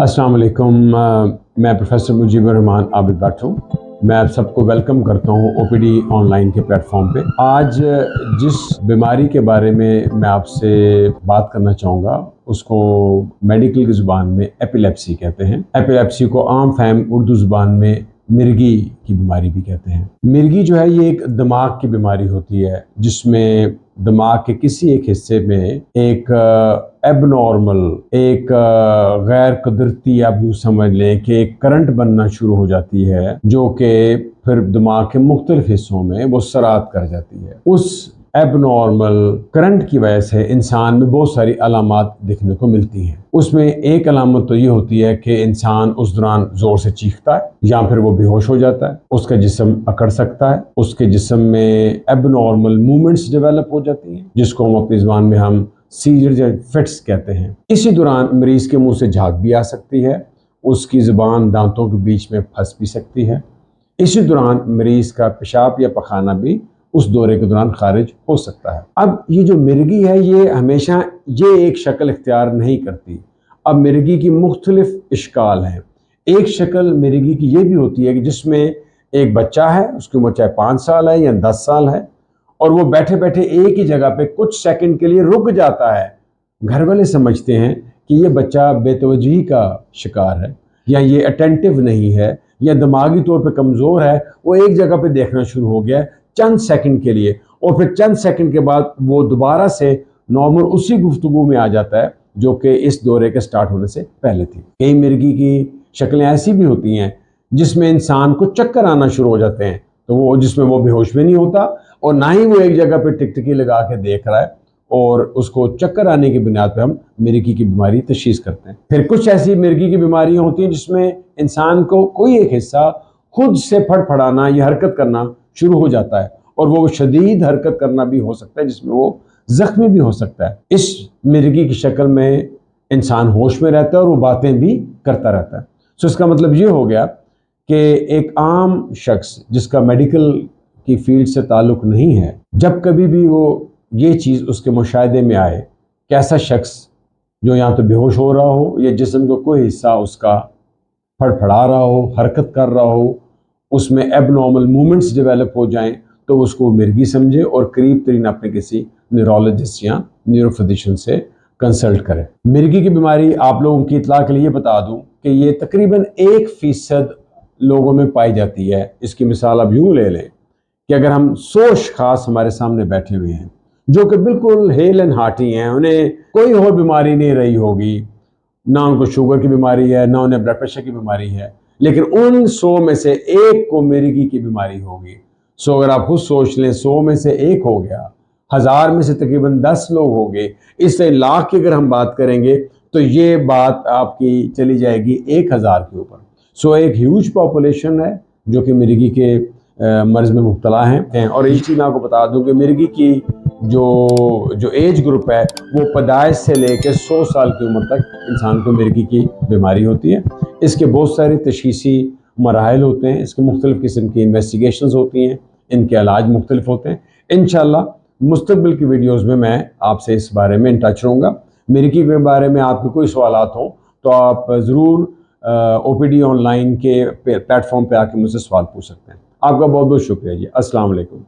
अस्सलाम वालेकुम। मैं प्रोफेसर मुजीबुर रहमान आबिद भट्ट हूँ। मैं आप सबको वेलकम करता हूँ ओपीडी ऑनलाइन के प्लेटफॉर्म पे। आज जिस बीमारी के बारे में मैं आपसे बात करना चाहूँगा उसको मेडिकल की ज़ुबान में एपिलेप्सी कहते हैं। एपिलेप्सी को आम फहम उर्दू ज़ुबान में मिर्गी की बीमारी भी कहते हैं। मिर्गी जो है ये एक दिमाग की बीमारी होती है जिसमें दिमाग के किसी एक हिस्से में एक एबनॉर्मल, एक गैर कुदरती, आप यूँ समझ लें कि एक करंट बनना शुरू हो जाती है जो कि फिर दिमाग के मुख्तलिफ हिस्सों में वो सरात कर जाती है। उस एबनॉर्मल करंट की वजह से इंसान में बहुत सारी अलामात देखने को मिलती हैं। उसमें एक अलामत तो ये होती है कि इंसान उस दौरान ज़ोर से चीखता है या फिर वो बेहोश हो जाता है, उसका जिस्म अकड़ सकता है, उसके जिस्म में एबनॉर्मल मूवमेंट्स डेवलप हो जाती हैं जिसको हम अपनी ज़ुबान में हम सीजर्स या फिट्स कहते हैं। इसी दौरान मरीज़ के मुंह से झाग भी आ सकती है, उसकी ज़ुबान दांतों के बीच में फंस भी सकती है। इसी दौरान मरीज़ का पेशाब या पखाना भी उस दौरे के दौरान खारिज हो सकता है। अब ये जो मिर्गी है ये हमेशा ये एक शक्ल इख्तियार नहीं करती। अब मिर्गी की मुख्तलिफ इश्काल हैं। एक शक्ल मिर्गी की ये भी होती है कि जिसमें एक बच्चा है, उसकी उम्र चाहे 5 साल है या 10 साल है, और वो बैठे बैठे एक ही जगह पे कुछ सेकंड के लिए रुक जाता है। घर वाले समझते हैं कि ये बच्चा बेतवजही का शिकार है या ये अटेंटिव नहीं है या दिमागी तौर पे कमज़ोर है, वो एक जगह पे देखना शुरू हो गया चंद सेकंड के लिए, और फिर चंद सेकंड के बाद वो दोबारा से नॉर्मल उसी गुफ्तगू में आ जाता है जो कि इस दौरे के स्टार्ट होने से पहले थी। कई मिर्गी की शक्लें ऐसी भी होती हैं जिसमें इंसान को चक्कर आना शुरू हो जाते हैं, तो वो जिसमें वो बेहोश भी नहीं होता और ना ही वो एक जगह पे टिकटिकी लगा के देख रहा है, और उसको चक्कर आने की बुनियाद पे हम मिर्गी की बीमारी तशखीस करते हैं। फिर कुछ ऐसी मिर्गी की बीमारियां होती हैं जिसमें इंसान को कोई एक हिस्सा खुद से फड़फड़ाना या हरकत करना शुरू हो जाता है, और वो शदीद हरकत करना भी हो सकता है जिसमें वो जख्मी भी हो सकता है। इस मिर्गी की शक्ल में इंसान होश में रहता है और वो बातें भी करता रहता है। सो इसका मतलब ये हो गया कि एक आम शख्स जिसका मेडिकल की फील्ड से ताल्लुक़ नहीं है, जब कभी भी वो ये चीज़ उसके मुशाहिदे में आए कि ऐसा शख्स जो या तो बेहोश हो रहा हो या जिस्म का कोई हिस्सा उसका फड़फड़ा रहा हो, हरकत कर रहा हो, उसमें एबनॉर्मल मूवमेंट्स डेवलप हो जाएं, तो उसको मिर्गी समझे और करीब तरीन अपने किसी न्यूरोलॉजिस्ट या न्यूरोफिजिशियन से कंसल्ट करें। मिर्गी की बीमारी आप लोगों की इत्तला के लिए बता दूं कि ये तकरीबन 1% लोगों में पाई जाती है। इसकी मिसाल आप यूँ ले लें कि अगर हम 100 खास हमारे सामने बैठे हुए हैं जो कि बिल्कुल हेल एंड हार्टी हैं, उन्हें कोई और बीमारी नहीं रही होगी, ना उनको शुगर की बीमारी है, ना उन्हें ब्लड प्रेशर की बीमारी है, लेकिन उन 100 में से एक को मिर्गी की बीमारी होगी। सो अगर आप खुद सोच लें, 100 में से एक हो गया, 1000 में से तकरीबन 10 लोग हो गए, इससे लाख की अगर हम बात करेंगे तो ये बात आपकी चली जाएगी 1000 के ऊपर। सो एक ह्यूज पॉपुलेशन है जो कि मिर्गी के मर्ज़ में मुब्तला हैं। और एक चीज़ मैं आपको बता दूं कि मिर्गी की जो एज ग्रुप है वो पैदाइश से लेकर 100 साल की उम्र तक इंसान को मिर्गी की बीमारी होती है। इसके बहुत सारे तशख़ीसी मराहिल होते हैं, इसके मुख्तलिफ़ किस्म की इन्वेस्टिगेशंस होती हैं, इनके इलाज मुख्तलिफ होते हैं। इंशाअल्लाह मुस्तक़बिल की वीडियोज़ में मैं आपसे इस बारे में इन टच रहूँगा। मिर्गी के बारे में आपके कोई सवालात हों तो आप ज़रूर ओपीडी ऑनलाइन के प्लेटफॉर्म पे आके मुझसे सवाल पूछ सकते हैं। आपका बहुत बहुत शुक्रिया जी। अस्सलाम वालेकुम।